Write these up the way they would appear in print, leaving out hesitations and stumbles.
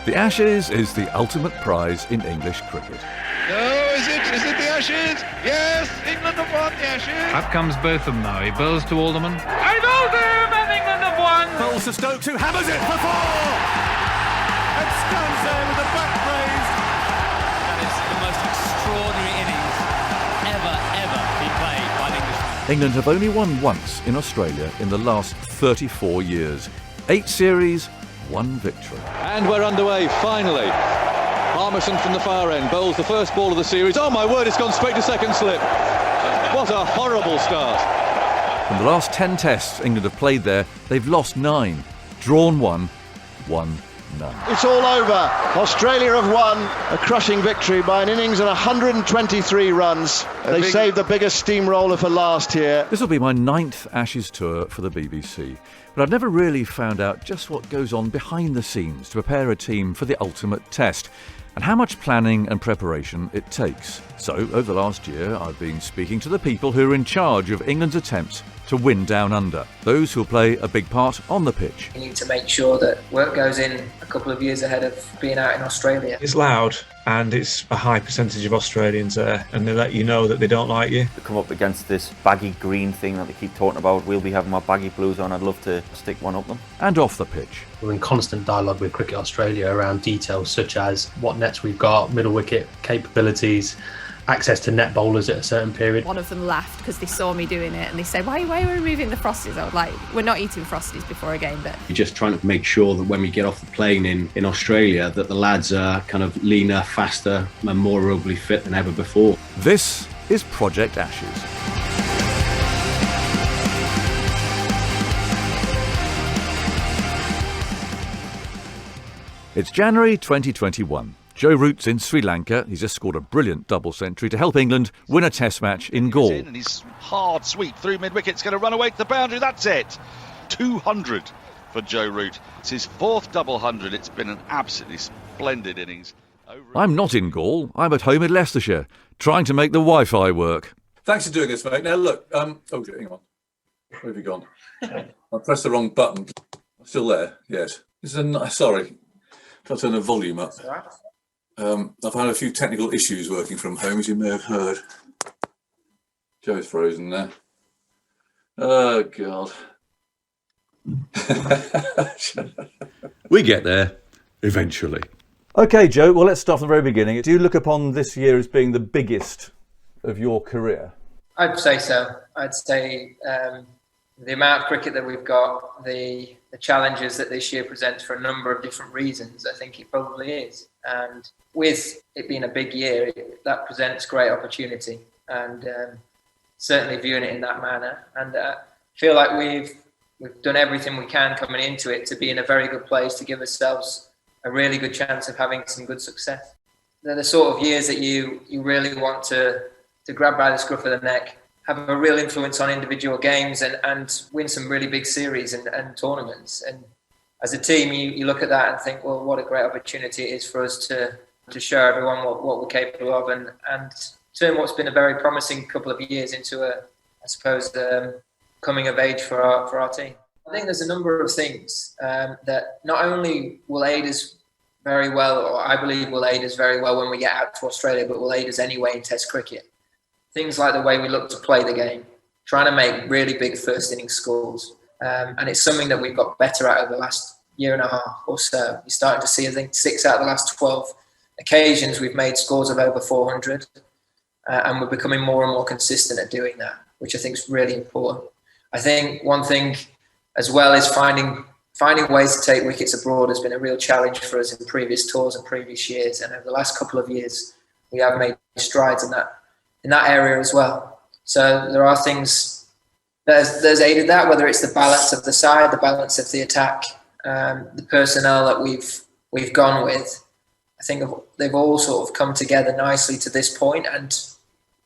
The Ashes is the ultimate prize in English cricket. No, is it the Ashes? Yes, England have won the Ashes. Up comes Botham now. He bowls to Alderman. I bowled him and England have won. Bowls to Stokes, who hammers it for 4! And stands there with the bat raised. That is the most extraordinary innings ever be played by an Englishman. England have only won once in Australia in the last 34 years. 8 series, 1 victory. And we're underway, finally. Armisen from the far end bowls the first ball of the series. Oh my word, it's gone straight to second slip. What a horrible start. From the last 10 tests England have played there, they've lost 9, drawn 1, won none. It's all over. Australia have won a crushing victory by an innings and 123 runs. They saved the biggest steamroller for last here. This will be my 9th Ashes tour for the BBC, but I've never really found out just what goes on behind the scenes to prepare a team for the ultimate test, and how much planning and preparation it takes. So, over the last year, I've been speaking to the people who are in charge of England's attempts to win down under, those who'll play a big part on the pitch. You need to make sure that work goes in a couple of years ahead of being out in Australia. It's loud and it's a high percentage of Australians there, and they let you know that they don't like you. To come up against this baggy green thing that they keep talking about, we'll be having our baggy blues on. I'd love to stick one up them. And off the pitch. We're in constant dialogue with Cricket Australia around details such as what nets we've got, middle wicket capabilities, access to net bowlers at a certain period. One of them laughed because they saw me doing it and they said, why are we removing the Frosties? I was like, we're not eating Frosties before a game. But you're just trying to make sure that when we get off the plane in Australia that the lads are kind of leaner, faster and more aerobically fit than ever before. This is Project Ashes. It's January 2021. Joe Root's in Sri Lanka. He's just scored a brilliant double century to help England win a test match in Galle. And his hard sweep through mid-wicket. It's going to run away to the boundary. That's it. 200 for Joe Root. It's his 4th double 100. It's been an absolutely splendid innings. I'm not in Galle. I'm at home in Leicestershire, trying to make the Wi-Fi work. Thanks for doing this, mate. Now look, oh, hang on. Where have you gone? I pressed the wrong button. Still there? Yes. This is sorry. Got to turn the volume up. I've had a few technical issues working from home, as you may have heard. Joe's frozen there. Oh, God. We get there, eventually. OK, Joe, well, let's start from the very beginning. Do you look upon this year as being the biggest of your career? I'd say so. I'd say the amount of cricket that we've got, the challenges that this year presents for a number of different reasons, I think it probably is. And with it being a big year, that presents great opportunity, and certainly viewing it in that manner. And I feel like we've done everything we can coming into it to be in a very good place to give ourselves a really good chance of having some good success. They're the sort of years that you really want to grab by the scruff of the neck, have a real influence on individual games and win some really big series and tournaments. And as a team, you look at that and think, well, what a great opportunity it is for us to show everyone what we're capable of and turn what's been a very promising couple of years into coming of age for our team. I think there's a number of things that not only will aid us very well, or I believe will aid us very well when we get out to Australia, but will aid us anyway in Test cricket. Things like the way we look to play the game, trying to make really big first innings scores. And it's something that we've got better at over the last year and a half or so. You're starting to see, I think, 6 out of the last 12 occasions we've made scores of over 400. And we're becoming more and more consistent at doing that, which I think is really important. I think one thing as well is finding ways to take wickets abroad has been a real challenge for us in previous tours and previous years. And over the last couple of years, we have made strides in that area as well. So there are things there's aided that, whether it's the balance of the side, the balance of the attack, the personnel that we've gone with. I think they've all sort of come together nicely to this point, and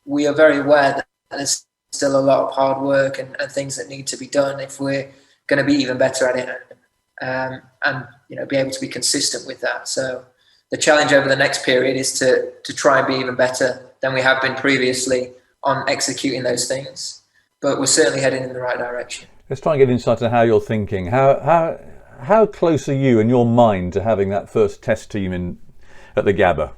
we are very aware that there's still a lot of hard work and things that need to be done if we're going to be even better at it, and be able to be consistent with that. So the challenge over the next period is to try and be even better than we have been previously on executing those things. But we're certainly heading in the right direction. Let's try and get insight into how you're thinking. How how close are you in your mind to having that first test team at the Gabba?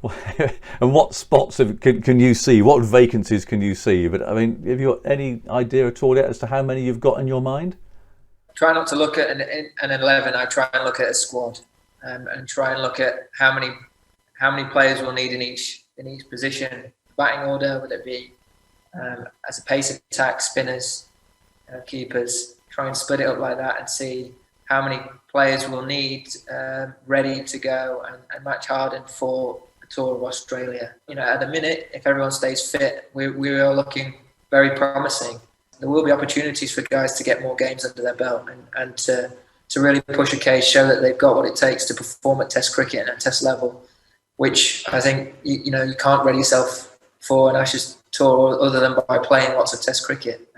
And what spots can you see? What vacancies can you see? But I mean, have you got any idea at all yet as to how many you've got in your mind? Try not to look at an 11. I try and look at a squad, and try and look at how many players we'll need in each position. Batting order, whether it be as a pace attack, spinners, keepers. Try and split it up like that and see how many players we'll need ready to go and match hardened for the tour of Australia. At the minute, if everyone stays fit, we are looking very promising. There will be opportunities for guys to get more games under their belt and to really push a case, show that they've got what it takes to perform at Test cricket and at Test level, which I think you can't ready yourself for an Ashes tour other than by playing lots of Test cricket.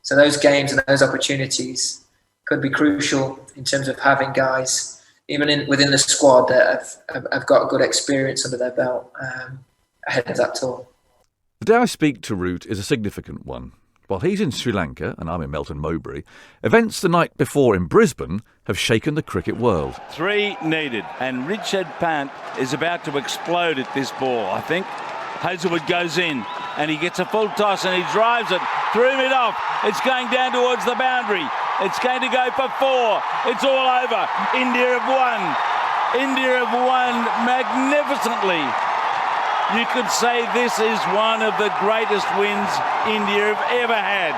So those games and those opportunities could be crucial in terms of having guys, even within the squad, that have got good experience under their belt ahead of that tour. The day I speak to Root is a significant one. While he's in Sri Lanka and I'm in Melton Mowbray, events the night before in Brisbane have shaken the cricket world. 3 needed, and Richard Pant is about to explode at this ball, I think. Hazelwood goes in and he gets a full toss and he drives it through mid-off. It's going down towards the boundary. It's going to go for 4. It's all over. India have won. India have won magnificently. You could say this is one of the greatest wins India have ever had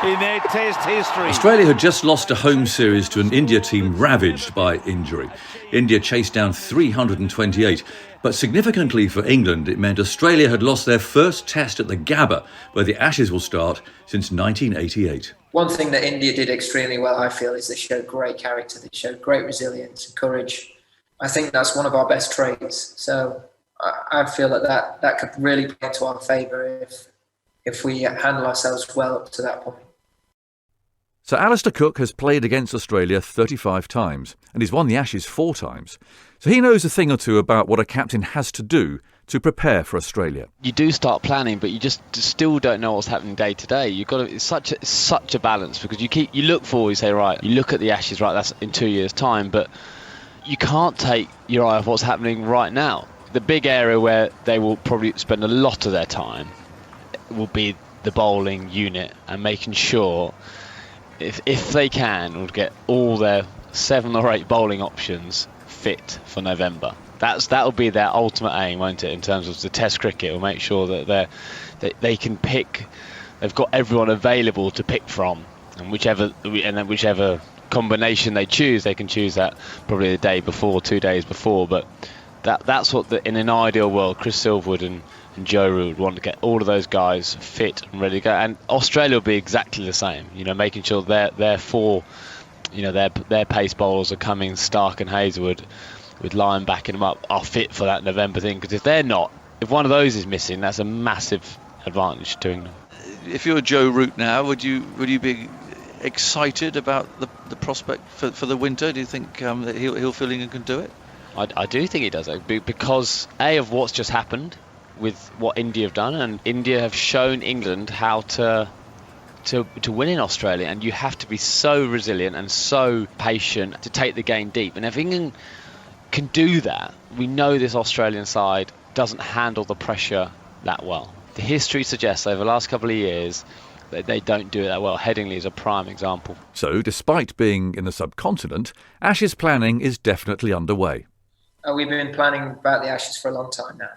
in their Test history. Australia had just lost a home series to an India team ravaged by injury. India chased down 328. But significantly for England, it meant Australia had lost their first test at the Gabba, where the Ashes will start, since 1988. One thing that India did extremely well, I feel, is they showed great character. They showed great resilience and courage. I think that's one of our best traits. So I feel that could really play into our favour if we handle ourselves well up to that point. So Alistair Cook has played against Australia 35 times and he's won the Ashes 4 times. So he knows a thing or two about what a captain has to do to prepare for Australia. You do start planning, but you just still don't know what's happening day to day. You've got to, it's such a balance, because you look forward, you say, right, you look at the Ashes, right, that's in 2 years' time, but you can't take your eye off what's happening right now. The big area where they will probably spend a lot of their time will be the bowling unit and making sure, if they can, will get all their 7 or 8 bowling options fit for November. That'll be their ultimate aim, won't it? In terms of the Test cricket, will make sure that they can pick. They've got everyone available to pick from, and whichever combination they choose, they can choose that probably the day before, 2 days before. But that's what in an ideal world, Chris Silverwood and Joe Root would want to get all of those guys fit and ready to go. And Australia will be exactly the same. Making sure their 4. Their pace bowlers are Cummins, Stark and Hazelwood, with Lyon backing them up, are fit for that November thing. Because if they're not, if one of those is missing, that's a massive advantage to England. If you're Joe Root now, would you be excited about the prospect for the winter? Do you think that he'll feel England can do it? I do think he does, because of what's just happened with what India have done, and India have shown England how to win in Australia, and you have to be so resilient and so patient to take the game deep. And if England can do that, we know this Australian side doesn't handle the pressure that well. The history suggests over the last couple of years that they don't do it that well. Headingley is a prime example. So, despite being in the subcontinent, Ashes planning is definitely underway. We've been planning about the Ashes for a long time now.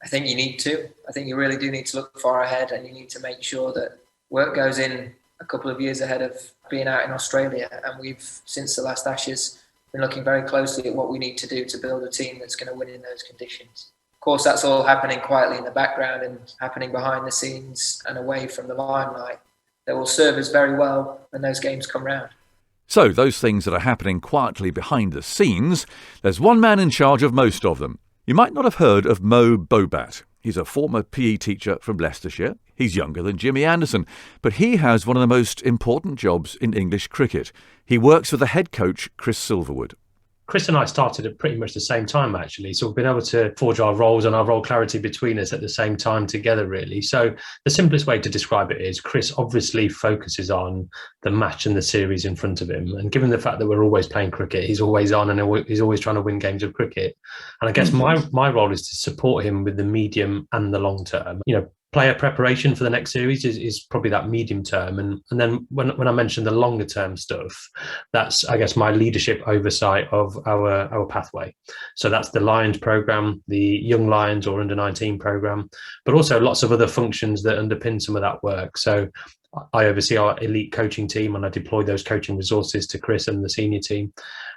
I think you need to. I think you really do need to look far ahead, and you need to make sure that work goes in a couple of years ahead of being out in Australia. And we've, since the last Ashes, been looking very closely at what we need to do to build a team that's going to win in those conditions. Of course, that's all happening quietly in the background and happening behind the scenes and away from the limelight. That will serve us very well when those games come round. So, those things that are happening quietly behind the scenes, there's one man in charge of most of them. You might not have heard of Bobat. He's a former PE teacher from Leicestershire. He's younger than Jimmy Anderson, but he has one of the most important jobs in English cricket. He works for the head coach, Chris Silverwood. Chris and I started at pretty much the same time, actually. So we've been able to forge our roles and our role clarity between us at the same time together, really. So the simplest way to describe it is Chris obviously focuses on the match and the series in front of him. And given the fact that we're always playing cricket, he's always on and he's always trying to win games of cricket. And I guess my role is to support him with the medium and the long term. Player preparation for the next series is probably that medium term. And then when I mentioned the longer term stuff, that's, I guess, my leadership oversight of our pathway. So that's the Lions program, the Young Lions or Under 19 program, but also lots of other functions that underpin some of that work. So I oversee our elite coaching team and I deploy those coaching resources to Chris and the senior team,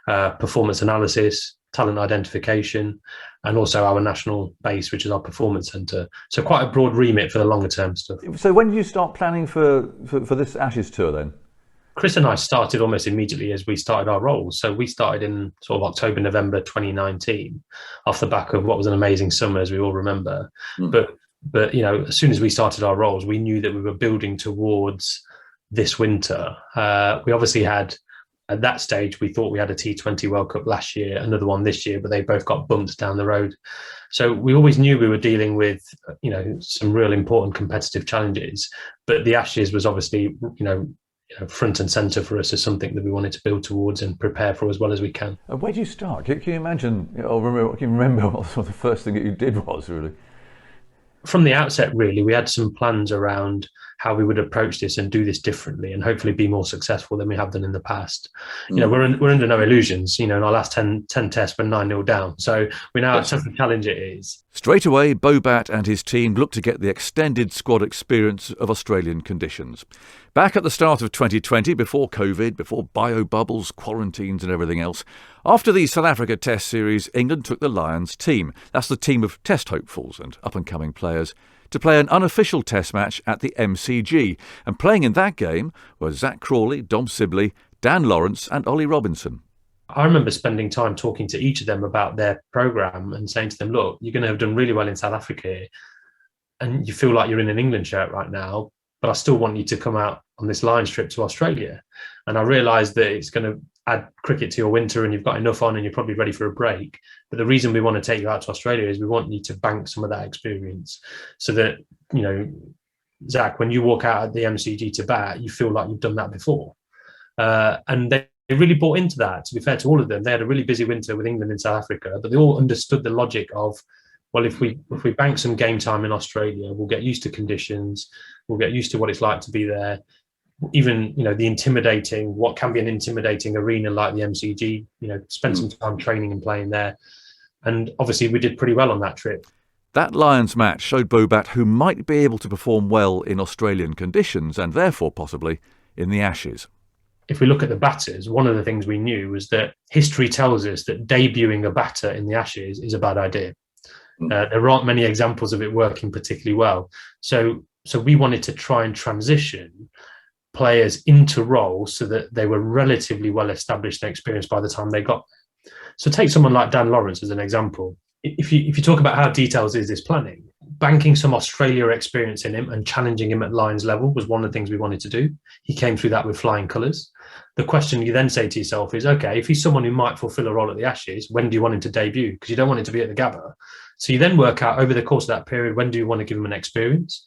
performance analysis, talent identification, and also our national base, which is our performance centre. So quite a broad remit for the longer term stuff. So when did you start planning for this Ashes tour then? Chris and I started almost immediately as we started our roles. So we started in sort of October, November 2019, off the back of what was an amazing summer, as we all remember. But as soon as we started our roles, we knew that we were building towards this winter. We obviously had, at that stage, we thought we had a T20 World Cup last year, another one this year, but they both got bumped down the road. So we always knew we were dealing with, some real important competitive challenges. But the Ashes was obviously, front and centre for us as something that we wanted to build towards and prepare for as well as we can. And where do you start? Can you imagine, can you remember what the first thing that you did was, really? From the outset, really, we had some plans around how we would approach this and do this differently and hopefully be more successful than we have done in the past. We're under no illusions. In our last 10 tests, we're 9-0 down. So we know how tough a challenge it is. Straight away, Bobat and his team looked to get the extended squad experience of Australian conditions. Back at the start of 2020, before COVID, before bio-bubbles, quarantines and everything else, after the South Africa Test series, England took the Lions team. That's the team of test hopefuls and up-and-coming players, to play an unofficial test match at the MCG. And playing in that game were Zach Crawley, Dom Sibley, Dan Lawrence and Ollie Robinson. I remember spending time talking to each of them about their programme and saying to them, look, you're going to have done really well in South Africa and you feel like you're in an England shirt right now, but I still want you to come out on this Lions trip to Australia. And I realised that it's going to add cricket to your winter and you've got enough on and you're probably ready for a break. But the reason we want to take you out to Australia is we want you to bank some of that experience so that, Zach, when you walk out at the MCG to bat, you feel like you've done that before. And they really bought into that, to be fair to all of them. They had a really busy winter with England and South Africa, but they all understood the logic of, well, if we bank some game time in Australia, we'll get used to conditions, we'll get used to what it's like to be there. Even, what can be an intimidating arena like the MCG, spend some time training and playing there. And obviously we did pretty well on that trip. That Lions match showed Bobat who might be able to perform well in Australian conditions and therefore possibly in the Ashes. If we look at the batters, one of the things we knew was that history tells us that debuting a batter in the Ashes is a bad idea. There aren't many examples of it working particularly well. So we wanted to try and transition players into roles so that they were relatively well established and experienced by the time they got there. So take someone like Dan Lawrence as an example. If you talk about how detailed is this planning, banking some Australia experience in him and challenging him at Lions level was one of the things we wanted to do. He came through that with flying colours. The question you then say to yourself is, okay, if he's someone who might fulfil a role at the Ashes, when do you want him to debut? Because you don't want him to be at the Gabba. So you then work out over the course of that period, when do you want to give him an experience?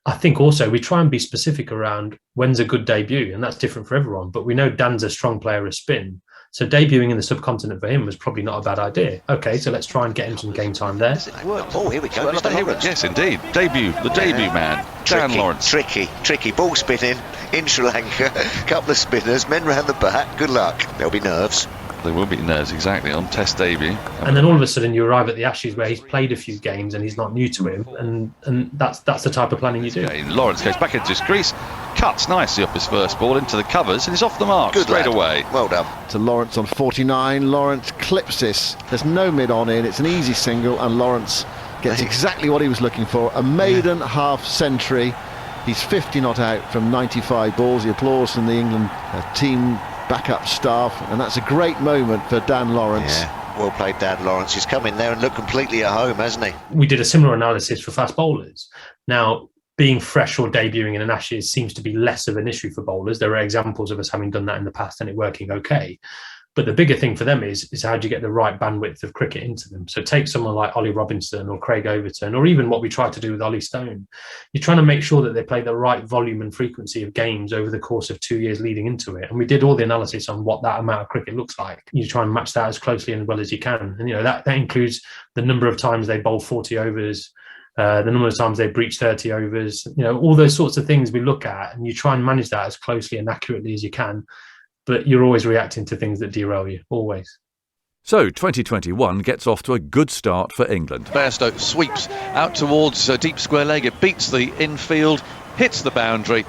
I think also we try and be specific around when's a good debut, and that's different for everyone. But we know Dan's a strong player of spin. So debuting in the subcontinent for him was probably not a bad idea. Okay, so let's try and get him some game time there. Oh, here we go, Mr. Lawrence. Yes, indeed. The debut man, Dan Lawrence. Tricky. Ball spinning in Sri Lanka. Couple of spinners, men round the bat. Good luck. There'll be nerves. There will be nerves, exactly, on test debut. And then all of a sudden you arrive at the Ashes where he's played a few games and he's not new to him, and that's the type of planning you do. Okay, Lawrence goes back into his crease, cuts nicely off his first ball into the covers, and he's off the mark straight away. Well done. To Lawrence on 49. Lawrence clips this. There's no mid on in. It's an easy single, and Lawrence gets exactly what he was looking for. A maiden half century. He's 50 not out from 95 balls. The applause from the England team backup staff, and that's a great moment for Dan Lawrence. Yeah, well played, Dan Lawrence. He's come in there and looked completely at home, hasn't he? We did a similar analysis for fast bowlers. Now, being fresh or debuting in an Ashes seems to be less of an issue for bowlers. There are examples of us having done that in the past and it working okay. But the bigger thing for them is how do you get the right bandwidth of cricket into them? So take someone like Ollie Robinson or Craig Overton, or even what we tried to do with Ollie Stone. You're trying to make sure that they play the right volume and frequency of games over the course of 2 years leading into it. And we did all the analysis on what that amount of cricket looks like. You try and match that as closely and well as you can. And, that includes the number of times they bowl 40 overs, the number of times they breach 30 overs, all those sorts of things we look at, and you try and manage that as closely and accurately as you can. But you're always reacting to things that derail you, always. So 2021 gets off to a good start for England. Bairstow sweeps out towards deep square leg. It beats the infield, hits the boundary,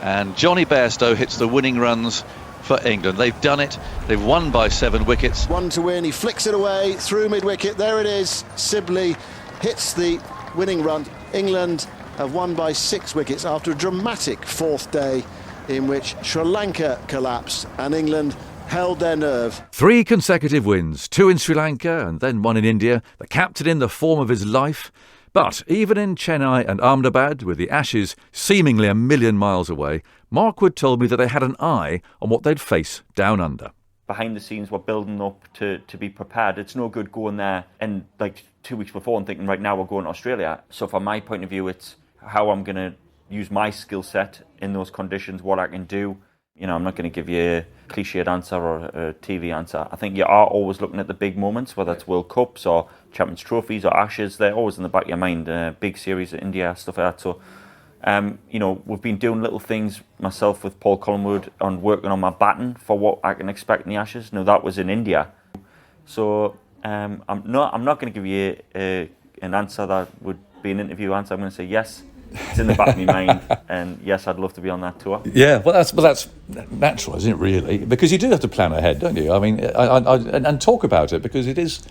and Johnny Bairstow hits the winning runs for England. They've done it. They've won by 7 wickets. 1 to win. He flicks it away through mid-wicket. There it is. Sibley hits the winning run. England have won by 6 wickets after a dramatic 4th day in which Sri Lanka collapsed and England held their nerve. 3 consecutive wins, 2 in Sri Lanka and then 1 in India. The captain in the form of his life. But even in Chennai and Ahmedabad, with the Ashes seemingly a million miles away, Mark Wood told me that they had an eye on what they'd face down under. Behind the scenes, we're building up to be prepared. It's no good going there and 2 weeks before and thinking, right now we're going to Australia. So from my point of view, it's how I'm going to use my skill set in those conditions, what I can do. I'm not going to give you a cliched answer or a TV answer. I think you are always looking at the big moments, whether it's World Cups or Champions Trophies or Ashes. They're always in the back of your mind, big series at India, stuff like that. So, we've been doing little things, myself with Paul Collingwood, on working on my batting for what I can expect in the Ashes. Now, that was in India. So, I'm not going to give you an answer that would be an interview answer. I'm going to say yes. It's in the back of my mind, and yes, I'd love to be on that tour. Yeah, well, that's natural, isn't it? Really, because you do have to plan ahead, don't you? I mean, and talk about it because it is.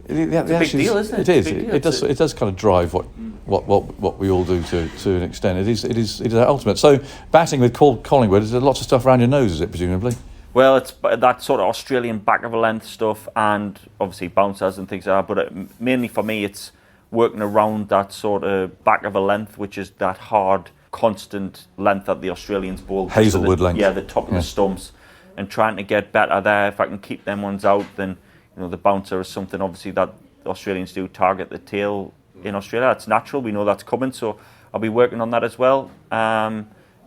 It's a big deal, isn't it? It is. It does kind of drive what we all do to an extent. It is ultimate. So batting with Collingwood, there's lots of stuff around your nose, is it? Presumably. Well, it's that sort of Australian back of a length stuff, and obviously bouncers and things like that. But mainly for me, it's working around that sort of back of a length, which is that hard, constant length that the Australians bowl. Hazelwood length. Yeah, the top of the stumps, and trying to get better there. If I can keep them ones out, then the bouncer is something obviously that the Australians do target the tail in Australia. That's natural. We know that's coming, so I'll be working on that as well.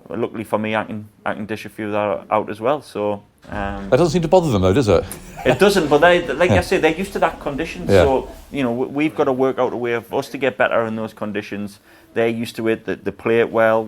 Luckily for me, I can dish a few of that out as well. So. That doesn't seem to bother them though, does it? It doesn't, but I say, they're used to that condition. Yeah. So, we've got to work out a way of us to get better in those conditions. They're used to it, they play it well.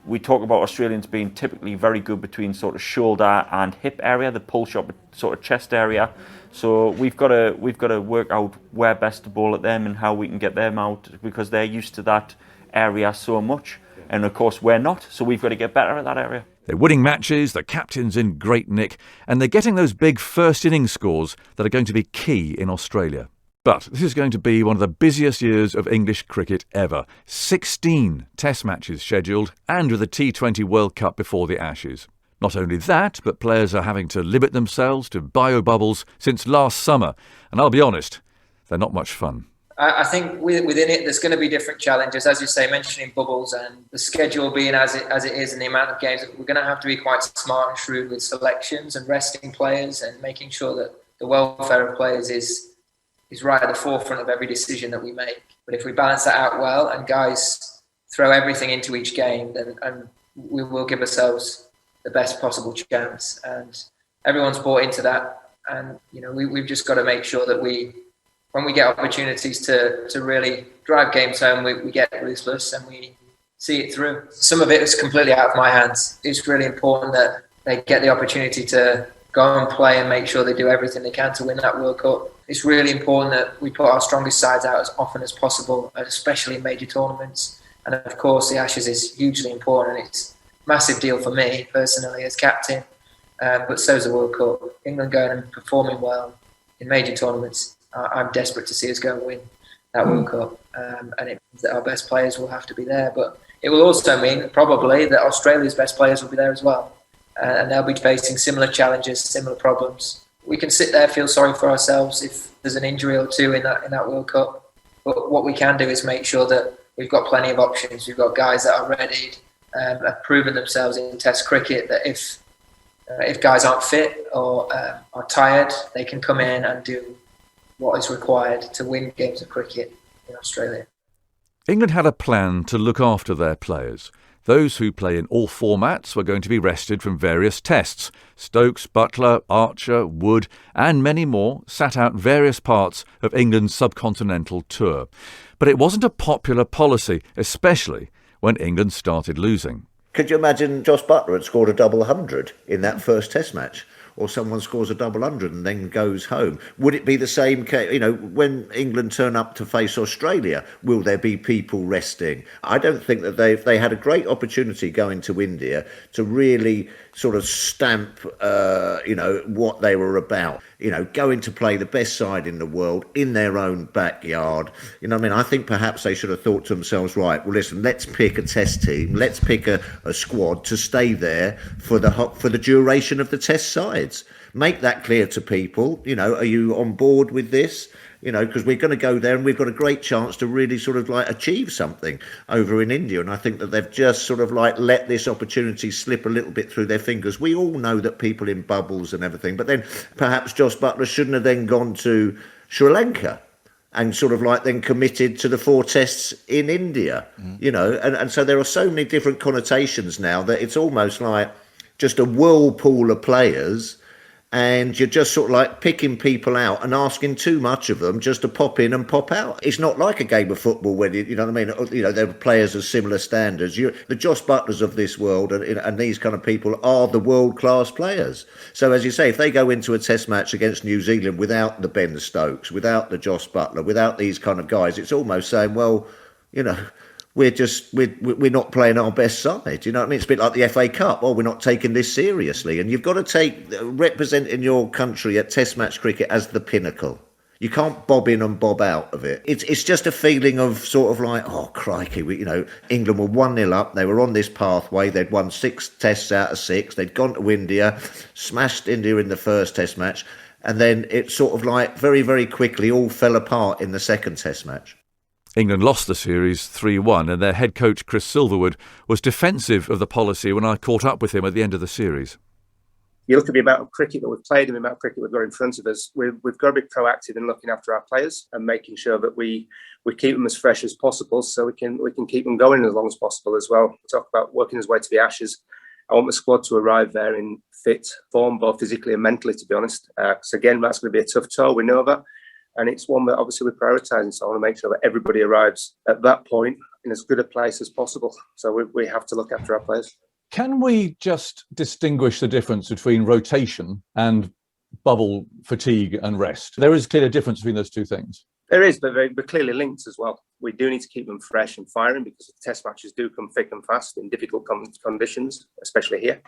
We talk about Australians being typically very good between sort of shoulder and hip area, the pull shot sort of chest area. So we've got to work out where best to bowl at them and how we can get them out, because they're used to that area so much. And of course we're not, so we've got to get better at that area. They're winning matches, the captain's in great nick, and they're getting those big first innings scores that are going to be key in Australia. But this is going to be one of the busiest years of English cricket ever. 16 test matches scheduled, and with the T20 World Cup before the Ashes. Not only that, but players are having to limit themselves to bio-bubbles since last summer. And I'll be honest, they're not much fun. I think within it, there's going to be different challenges, as you say, mentioning bubbles and the schedule being as it is and the amount of games. We're going to have to be quite smart and shrewd with selections and resting players and making sure that the welfare of players is right at the forefront of every decision that we make. But if we balance that out well and guys throw everything into each game, then we will give ourselves the best possible chance. And everyone's bought into that. And we've just got to make sure that when we get opportunities to really drive games home, we get ruthless and we see it through. Some of it is completely out of my hands. It's really important that they get the opportunity to go and play and make sure they do everything they can to win that World Cup. It's really important that we put our strongest sides out as often as possible, especially in major tournaments. And of course, the Ashes is hugely important. It's a massive deal for me personally as captain, but so is the World Cup. England going and performing well in major tournaments. I'm desperate to see us go and win that World Cup, and it means that our best players will have to be there. But it will also mean probably that Australia's best players will be there as well, and they'll be facing similar challenges, similar problems. We can sit there, feel sorry for ourselves if there's an injury or two in that World Cup. But what we can do is make sure that we've got plenty of options. We've got guys that are ready, have proven themselves in Test cricket. That if If guys aren't fit or are tired, they can come in and do what is required to win games of cricket in Australia. England had a plan to look after their players. Those who play in all formats were going to be rested from various tests. Stokes, Buttler, Archer, Wood and many more sat out various parts of England's subcontinental tour. But it wasn't a popular policy, especially when England started losing. Could you imagine Josh Buttler had scored a double 100 in that first test match? Or someone scores a double 100 and then goes home? Would it be the same case? You know, when England turn up to face Australia, will there be people resting? I don't think that they had a great opportunity going to India to really sort of stamp, what they were about. Going to play the best side in the world in their own backyard. I think perhaps they should have thought to themselves, right, well, listen, let's pick a test team. Let's pick a squad to stay there for the duration of the test sides. Make that clear to people. Are you on board with this? Because we're going to go there and we've got a great chance to really sort of achieve something over in India. And I think that they've just sort of let this opportunity slip a little bit through their fingers. We all know that people in bubbles and everything, but then perhaps Josh Buttler shouldn't have then gone to Sri Lanka and sort of then committed to the 4 tests in India, and so there are so many different connotations now that it's almost like just a whirlpool of players. And you're just sort of picking people out and asking too much of them just to pop in and pop out. It's not like a game of football where, there are players of similar standards. The Josh Butlers of this world and these kind of people are the world-class players. So, as you say, if they go into a test match against New Zealand without the Ben Stokes, without the Josh Buttler, without these kind of guys, it's almost saying, well, we're not playing our best side. It's a bit like the FA Cup. Oh, we're not taking this seriously. And you've got to take representing your country at Test match cricket as the pinnacle. You can't bob in and bob out of it. It's just a feeling of sort of oh, crikey, England were 1-0 up. They were on this pathway. They'd won 6 tests out of 6. They'd gone to India, smashed India in the first test match. And then it sort of very, very quickly all fell apart in the second test match. England lost the series 3-1 and their head coach Chris Silverwood was defensive of the policy when I caught up with him at the end of the series. You look at the amount of cricket that we've played and the amount of cricket we've got in front of us, we've got to be proactive in looking after our players and making sure that we keep them as fresh as possible so we can keep them going as long as possible as well. We talk about working his way to the Ashes. I want the squad to arrive there in fit form, both physically and mentally, to be honest. So again, that's going to be a tough tour, we know that. And it's one that obviously we're prioritising. So I want to make sure that everybody arrives at that point in as good a place as possible. So we have to look after our players. Can we just distinguish the difference between rotation and bubble fatigue and rest? There is clearly a difference between those two things. There is, but they're clearly linked as well. We do need to keep them fresh and firing because the test matches do come thick and fast in difficult conditions, especially here.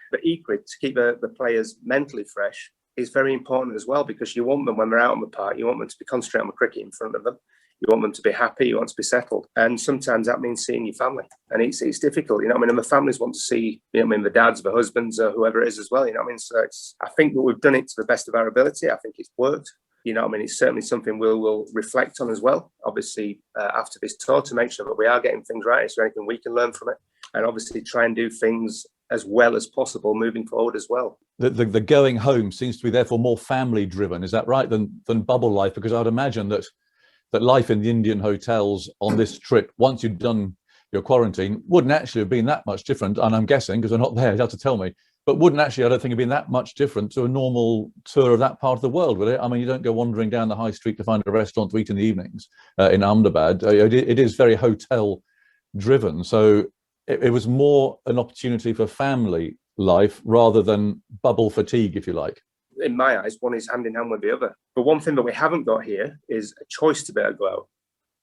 But equally, to keep the players mentally fresh is very important as well, because you want them, when they're out on the park, you want them to be concentrating on the cricket in front of them. You want them to be happy, you want them to be settled. And sometimes that means seeing your family. And it's difficult, and the families want to see, the dads, the husbands, or whoever it is as well, So I think that we've done it to the best of our ability. I think it's worked. It's certainly something we'll reflect on as well, obviously, after this tour, to make sure that we are getting things right. Is there anything we can learn from it? And obviously try and do things as well as possible moving forward as well. The going home seems to be therefore more family driven, is that right, than bubble life? Because I'd imagine that life in the Indian hotels on this trip, once you'd done your quarantine, wouldn't actually have been that much different. And I'm guessing, because I'm not there, you'd have to tell me, but wouldn't actually, I don't think, have been that much different to a normal tour of that part of the world, would it? You don't go wandering down the high street to find a restaurant to eat in the evenings in Ahmedabad. It is very hotel driven. So it was more an opportunity for family life rather than bubble fatigue, if you like. In my eyes, one is hand in hand with the other. But one thing that we haven't got here is a choice to be able to go out.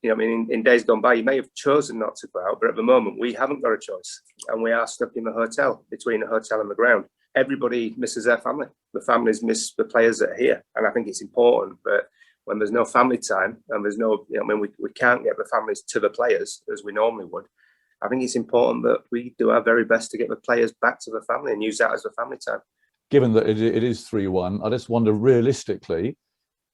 In days gone by, you may have chosen not to go out, but at the moment, we haven't got a choice. And we are stuck in the hotel, between the hotel and the ground. Everybody misses their family. The families miss the players that are here. And I think it's important, but when there's no family time and there's no, we can't get the families to the players as we normally would. I think it's important that we do our very best to get the players back to the family and use that as the family time. Given that it is 3-1, I just wonder realistically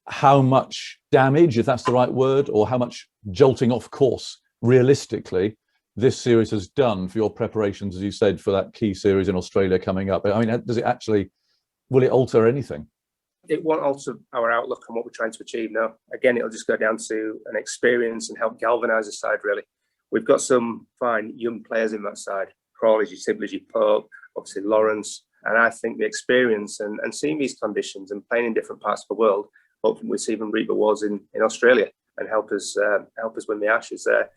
how much damage, if that's the right word, or how much jolting off course realistically this series has done for your preparations, as you said, for that key series in Australia coming up? I mean, will it alter anything? It won't alter our outlook on what we're trying to achieve now. Again, it'll just go down to an experience and help galvanise the side, really. We've got some fine young players in that side. Crawley, Sibley, Pope, obviously Lawrence. And I think the experience and seeing these conditions and playing in different parts of the world, hopefully we'll see them reap rewards in Australia and help us win the Ashes there.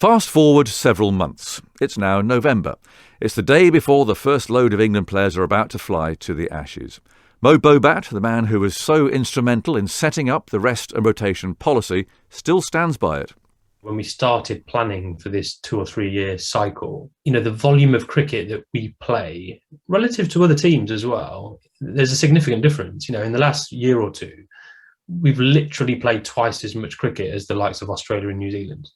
Fast forward several months. It's now November. It's the day before the first load of England players are about to fly to the Ashes. Bobat, the man who was so instrumental in setting up the rest and rotation policy, still stands by it. When we started planning for this 2 or 3 year cycle, the volume of cricket that we play relative to other teams as well, there's a significant difference. In the last year or two, we've literally played twice as much cricket as the likes of Australia and New Zealand.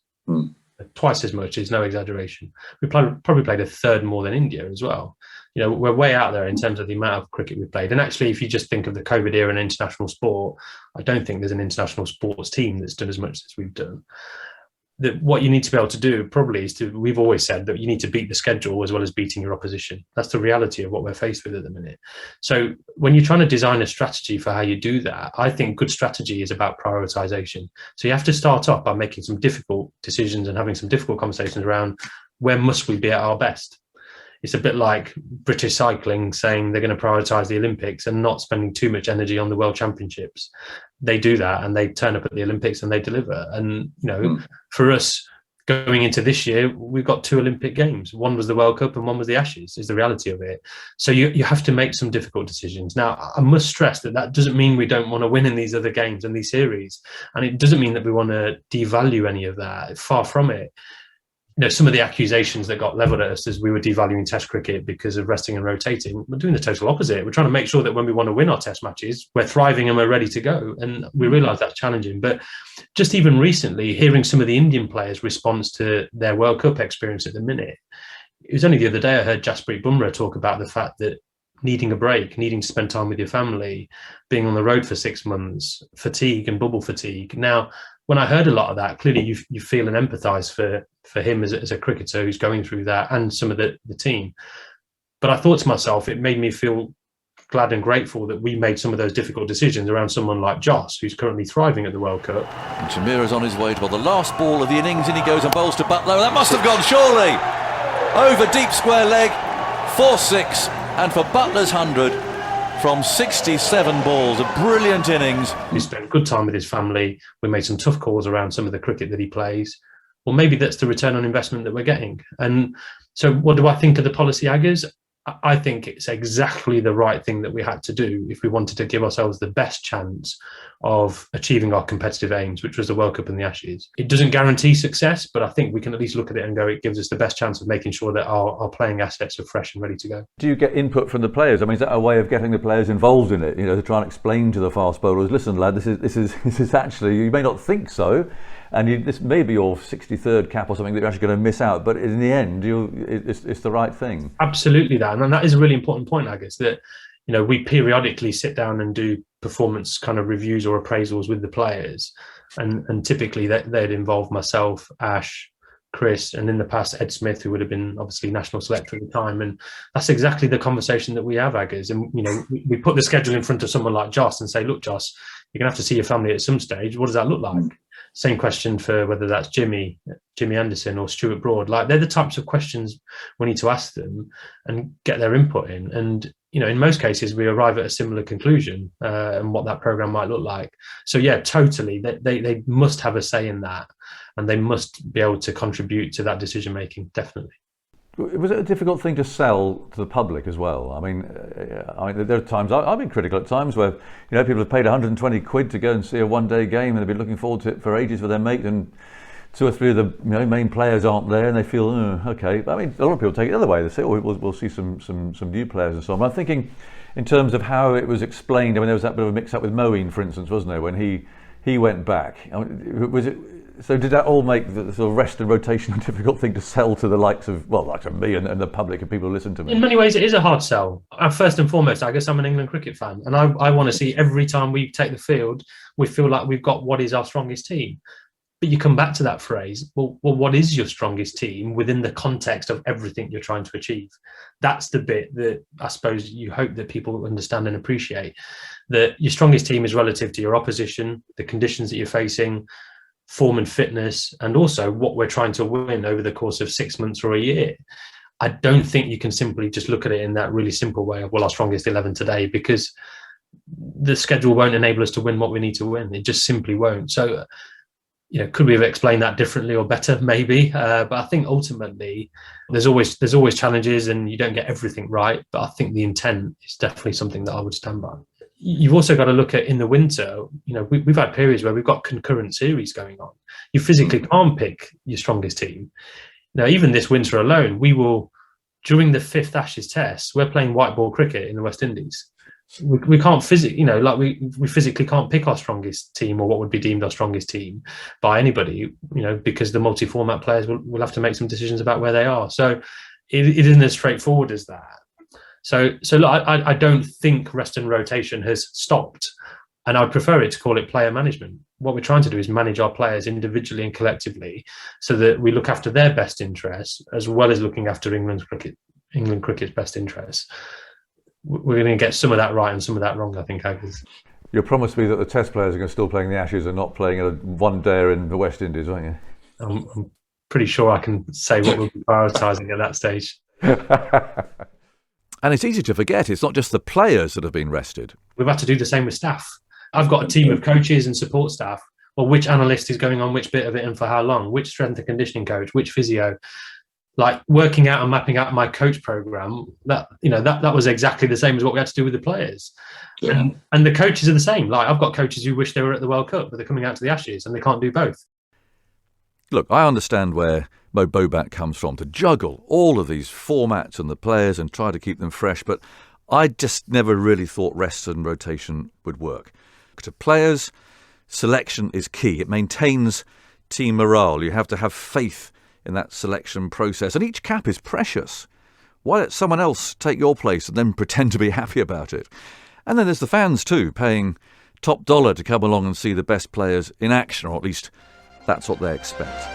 Twice as much is no exaggeration. We probably played a third more than India as well. We're way out there in terms of the amount of cricket we've played. And actually, if you just think of the COVID era and international sport, I don't think there's an international sports team that's done as much as we've done. What you need to be able to do probably is we've always said that you need to beat the schedule as well as beating your opposition. That's the reality of what we're faced with at the minute. So when you're trying to design a strategy for how you do that, I think good strategy is about prioritization. So you have to start off by making some difficult decisions and having some difficult conversations around where must we be at our best. It's a bit like British cycling saying they're going to prioritise the Olympics and not spending too much energy on the World Championships. They do that and they turn up at the Olympics and they deliver. And, for us going into this year, we've got 2 Olympic Games. One was the World Cup and one was the Ashes, is the reality of it. So you have to make some difficult decisions. Now, I must stress that doesn't mean we don't want to win in these other games and these series. And it doesn't mean that we want to devalue any of that. Far from it. Some of the accusations that got levelled at us as we were devaluing Test cricket because of resting and rotating, we're doing the total opposite. We're trying to make sure that when we want to win our Test matches, we're thriving and we're ready to go. And we realise that's challenging. But just even recently, hearing some of the Indian players' response to their World Cup experience at the minute, it was only the other day I heard Jasprit Bumrah talk about the fact that needing a break, needing to spend time with your family, being on the road for 6 months, fatigue and bubble fatigue. Now, when I heard a lot of that, clearly you feel and empathise for him as a cricketer who's going through that and some of the team. But I thought to myself, it made me feel glad and grateful that we made some of those difficult decisions around someone like Joss, who's currently thriving at the World Cup. And Shamira's on his way to the last ball of the innings, and he goes and bowls to Butler. That must have gone, surely. Over deep square leg, 4-6, and for Butler's 100 from 67 balls, a brilliant innings. He spent good time with his family. We made some tough calls around some of the cricket that he plays. Well, maybe that's the return on investment that we're getting. And so what do I think of the policy, Aggers? I think it's exactly the right thing that we had to do if we wanted to give ourselves the best chance of achieving our competitive aims, which was the World Cup and the Ashes. It doesn't guarantee success, but I think we can at least look at it and go, it gives us the best chance of making sure that our playing assets are fresh and ready to go. Do you get input from the players? I mean, is that a way of getting the players involved in it? To try and explain to the fast bowlers, listen, lad, this is actually, you may not think so, and this may be your 63rd cap or something that you're actually going to miss out, but in the end, it's the right thing. Absolutely that, and that is a really important point, I guess, that we periodically sit down and do performance kind of reviews or appraisals with the players, and typically they'd involve myself, Ash, Chris, and in the past Ed Smith, who would have been obviously national selector at the time. And that's exactly the conversation that we have, Aggers. And we put the schedule in front of someone like Joss and say, look, Joss, you're gonna have to see your family at some stage. What does that look like? Same question for whether that's Jimmy Anderson or Stuart Broad. Like, they're the types of questions we need to ask them and get their input in. And in most cases, we arrive at a similar conclusion and what that program might look like. So yeah, totally, they must have a say in that, and they must be able to contribute to that decision making. Definitely. Was it a difficult thing to sell to the public as well? I mean, there are times I've been critical at times where people have paid 120 quid to go and see a one-day game, and they've been looking forward to it for ages with their mate, and 2 or 3 of the main players aren't there, and they feel okay. But I mean, a lot of people take it the other way. They say, we'll see some new players and so on. But I'm thinking, in terms of how it was explained. I mean, there was that bit of a mix-up with Moeen, for instance, wasn't there, when he went back? I mean, was it? So did that all make the sort of rest and rotation a difficult thing to sell to the likes of me and the public and people who listen to me? In many ways, it is a hard sell. First and foremost, I guess I'm an England cricket fan, and I want to see every time we take the field, we feel like we've got what is our strongest team. But you come back to that phrase, well, what is your strongest team within the context of everything you're trying to achieve? That's the bit that I suppose you hope that people understand and appreciate, that your strongest team is relative to your opposition, the conditions that you're facing, form and fitness, and also what we're trying to win over the course of 6 months or a year. I don't think you can simply just look at it in that really simple way of, well, our strongest 11 today, because the schedule won't enable us to win what we need to win. It just simply won't. So, could we have explained that differently or better? Maybe. But I think ultimately there's always challenges and you don't get everything right. But I think the intent is definitely something that I would stand by. You've also got to look at in the winter, we've had periods where we've got concurrent series going on. You physically can't pick your strongest team. Now, even this winter alone, during the 5th Ashes test, we're playing white ball cricket in the West Indies. We can't we physically can't pick our strongest team or what would be deemed our strongest team by anybody, because the multi-format players will have to make some decisions about where they are. So it isn't as straightforward as that. So look, I don't think rest and rotation has stopped, and I'd prefer it to call it player management. What we're trying to do is manage our players individually and collectively so that we look after their best interests as well as looking after England cricket's best interests. We're going to get some of that right and some of that wrong, I think, Agus. You'll promise me that the Test players are going to still playing the Ashes and not playing a one-dayer in the West Indies, aren't you? I'm pretty sure I can say what we'll be prioritising at that stage. And it's easy to forget, it's not just the players that have been rested. We've had to do the same with staff. I've got a team of coaches and support staff. Well, which analyst is going on which bit of it and for how long? Which strength and conditioning coach? Which physio? Like working out and mapping out my coach program, that was exactly the same as what we had to do with the players. Yeah. And the coaches are the same. Like, I've got coaches who wish they were at the World Cup, but they're coming out to the Ashes and they can't do both. Look, I understand where Mo Bobat comes from, to juggle all of these formats and the players and try to keep them fresh, but I just never really thought rest and rotation would work. To players, selection is key. It maintains team morale. You have to have faith in that selection process, and each cap is precious. Why let someone else take your place and then pretend to be happy about it? And then there's the fans too, paying top dollar to come along and see the best players in action, or at least that's what they expect.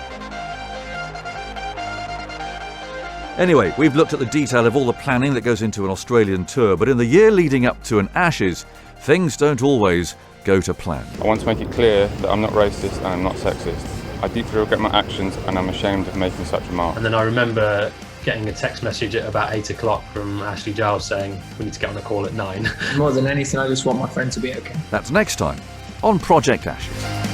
Anyway, we've looked at the detail of all the planning that goes into an Australian tour, but in the year leading up to an Ashes, things don't always go to plan. I want to make it clear that I'm not racist and I'm not sexist. I deeply regret my actions and I'm ashamed of making such remarks. And then I remember getting a text message at about 8 o'clock from Ashley Giles saying we need to get on a call at 9. More than anything, I just want my friend to be okay. That's next time on Project Ashes.